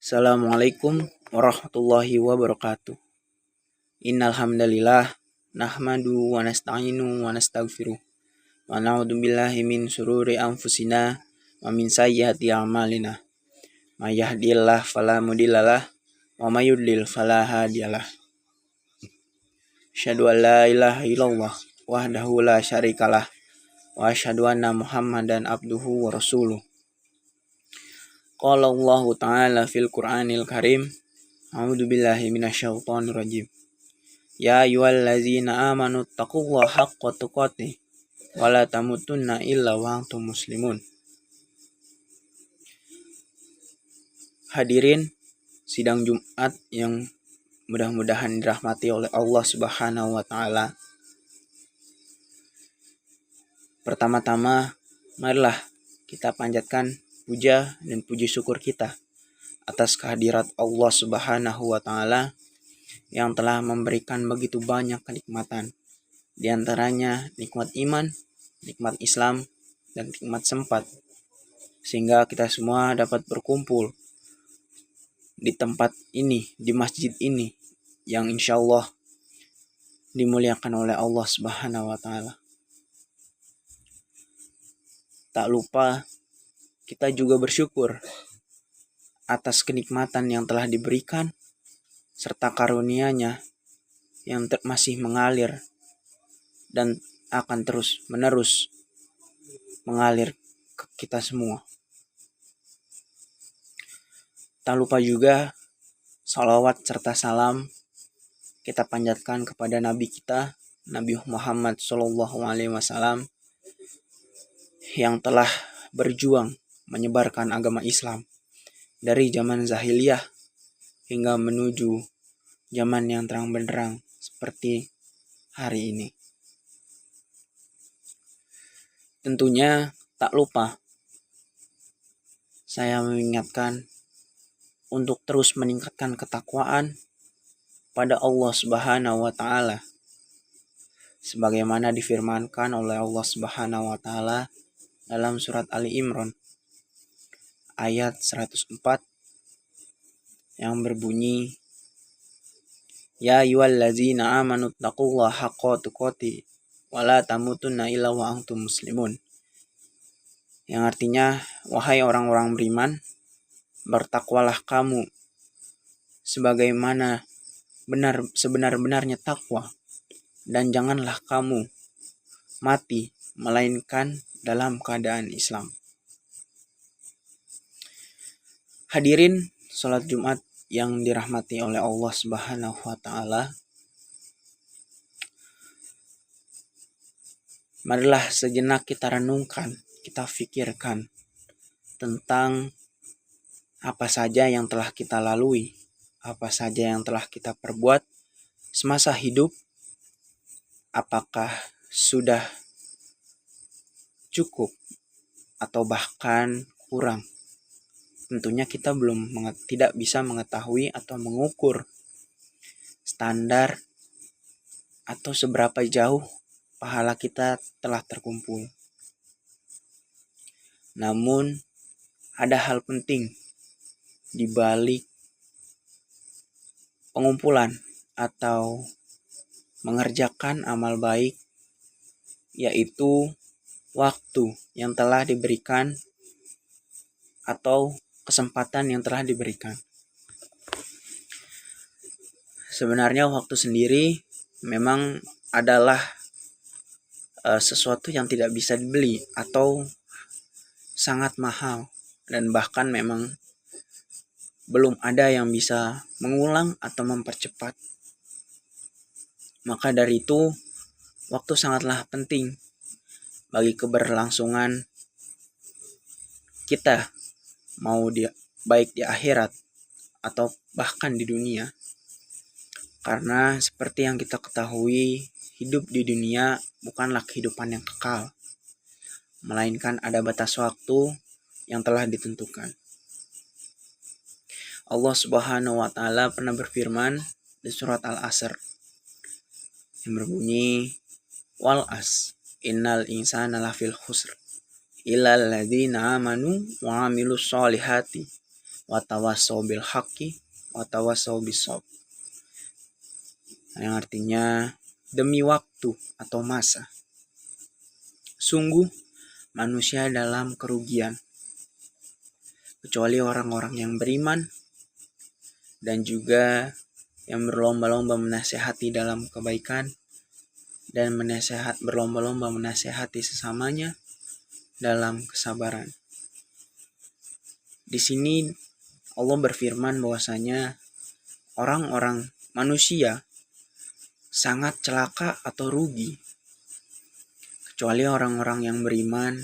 Assalamualaikum warahmatullahi wabarakatuh. Innal hamdalillah nahmadu wa nasta'inu wa nastaghfiruh wa na'udzu billahi min syururi anfusina wa min sayyiati a'malina. May yahdihillahu fala mudhillalah wa may yudlil fala hadiyalah. Asyhadu an la ilaha illallah wahdahu la syarikalah wa asyhadu anna Muhammadan abduhu wa rasuluh. Qala Allah Ta'ala fil Qur'anil Karim. A'udzu billahi minasyaitonir rajim. Ya ayyuhallazina amanu taqullaha haqqa tuqatih wa la tamutunna illa wa antum muslimun. Hadirin sidang Jumat yang mudah-mudahan dirahmati oleh Allah Subhanahu wa taala. Pertama-tama marilah kita panjatkan puja dan puji syukur kita atas kehadirat Allah Subhanahu wa taala yang telah memberikan begitu banyak kenikmatan. Di antaranya nikmat iman, nikmat Islam, dan nikmat sempat. Sehingga kita semua dapat berkumpul di tempat ini, di masjid ini yang insya Allah dimuliakan oleh Allah Subhanahu wa taala. Tak lupa kita juga bersyukur atas kenikmatan yang telah diberikan serta karunia-Nya yang masih mengalir dan akan terus menerus mengalir ke kita semua. Tak lupa juga salawat serta salam kita panjatkan kepada Nabi kita, Nabi Muhammad SAW, yang telah berjuang menyebarkan agama Islam dari zaman Zahiliyah hingga menuju zaman yang terang benderang seperti hari ini. Tentunya tak lupa saya mengingatkan untuk terus meningkatkan ketakwaan pada Allah Subhanahu wa taala sebagaimana difirmankan oleh Allah Subhanahu wa taala dalam surat Ali Imran ayat 104 yang berbunyi, Ya ayyuhallazina amanu taqullaha haqqa tuqatih wa la tamutunna illa wa antum muslimun. Yang artinya, wahai orang-orang beriman, bertakwalah kamu sebagaimana sebenar-benarnya takwa, dan janganlah kamu mati melainkan dalam keadaan Islam. Hadirin salat Jumat yang dirahmati oleh Allah Subhanahu wa taala. Marilah sejenak kita renungkan, kita fikirkan tentang apa saja yang telah kita lalui, apa saja yang telah kita perbuat semasa hidup. Apakah sudah cukup atau bahkan kurang? Tentunya kita tidak bisa mengetahui atau mengukur standar atau seberapa jauh pahala kita telah terkumpul. Namun ada hal penting di balik pengumpulan atau mengerjakan amal baik, yaitu waktu yang telah diberikan atau kesempatan yang telah diberikan. Sebenarnya waktu sendiri memang adalah sesuatu yang tidak bisa dibeli atau sangat mahal, dan bahkan memang belum ada yang bisa mengulang atau mempercepat. Maka dari itu, waktu sangatlah penting bagi keberlangsungan kita, mau baik di akhirat atau bahkan di dunia. Karena seperti yang kita ketahui, hidup di dunia bukanlah kehidupan yang kekal, melainkan ada batas waktu yang telah ditentukan. Allah Subhanahu wa taala pernah berfirman di surat Al-Asr yang berbunyi, Wal as innal insana lafil khusr illal ladzina amanu wa amilus solihati wa tawassaw bil haqqi wa tawassaw bis sabr. Yang artinya demi waktu atau masa. Sungguh manusia dalam kerugian, kecuali orang-orang yang beriman dan juga yang berlomba-lomba menasehati dalam kebaikan dan berlomba-lomba menasehati sesamanya dalam kesabaran. Di sini Allah berfirman bahwasanya orang-orang manusia sangat celaka atau rugi, kecuali orang-orang yang beriman,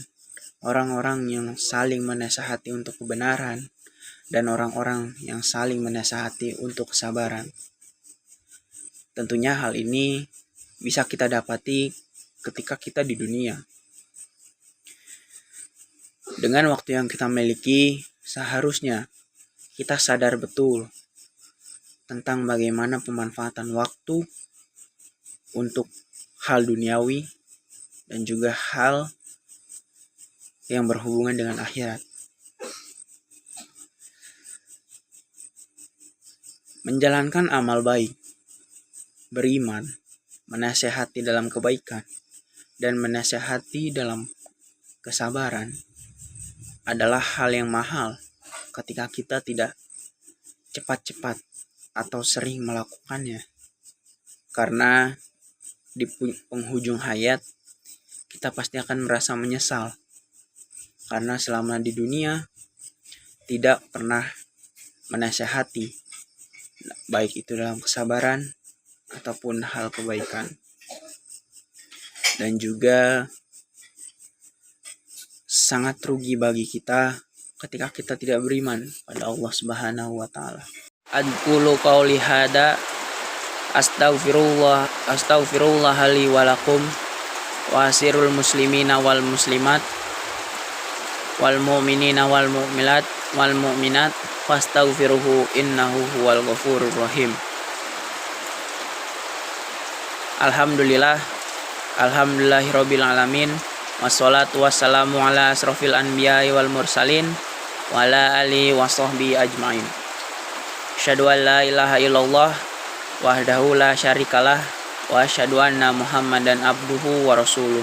orang-orang yang saling menasehati untuk kebenaran, dan orang-orang yang saling menasehati untuk kesabaran. Tentunya hal ini bisa kita dapati ketika kita di dunia. Dengan waktu yang kita miliki, seharusnya kita sadar betul tentang bagaimana pemanfaatan waktu untuk hal duniawi dan juga hal yang berhubungan dengan akhirat. Menjalankan amal baik, beriman, menasehati dalam kebaikan, dan menasehati dalam kesabaran adalah hal yang mahal ketika kita tidak cepat-cepat atau sering melakukannya. Karena di penghujung hayat kita pasti akan merasa menyesal karena selama di dunia tidak pernah menasehati, baik itu dalam kesabaran ataupun hal kebaikan. Dan juga sangat rugi bagi kita ketika kita tidak beriman pada Allah Subhanahu wa taala. Adqulu qauli hada astaghfirullah li wa lakum wa asirul muslimina wal muslimat wal mu'minina wal mu'minat fastaghfiruhu innahu huwal ghafurur rahim. Alhamdulillahirabbil alamin. Wassalatu wassalamu ala asrofil anbiya'i wal mursalin wa ala alihi wa sahbihi ajma'in. Asyhadu an la ilaha illallah wahdahu la syarikalah wa asyhadu anna Muhammadan abduhu wa rasuluh.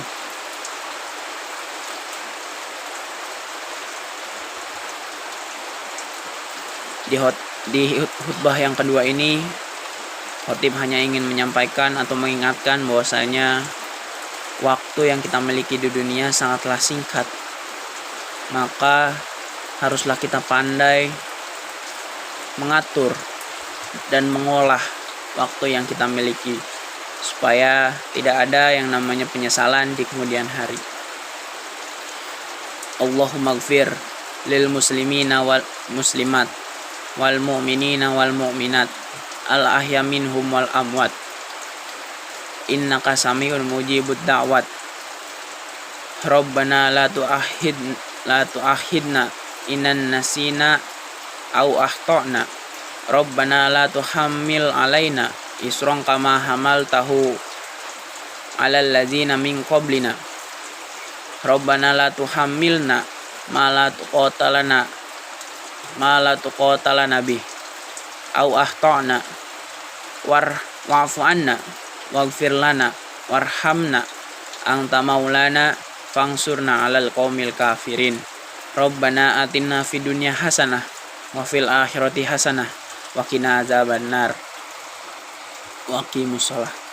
Di khutbah yang kedua ini, khotib hanya ingin menyampaikan atau mengingatkan bahwasanya waktu yang kita miliki di dunia sangatlah singkat. Maka haruslah kita pandai mengatur dan mengolah waktu yang kita miliki supaya tidak ada yang namanya penyesalan di kemudian hari. Allahumma gfir lil muslimina wal muslimat wal mu'minina wal mu'minat al ahya minhum wal amwat innaka sami'un mujibud da'wat. Rabbana la tu'akhidna inan nasina au akhtana. Rabbana la tuhammil alaina isran kama hamaltahu alal ladzina min qablina. Rabbana la tuhammilna ma la tuqatalana bih au akhtana wa'fu anna waghfir lana warhamna anta maulana fangsurna alal qaumil kafirin. Rabbana atina fid dunya hasanah wa fil akhirati hasanah wa qina azabannar. Wa aqimus shalah.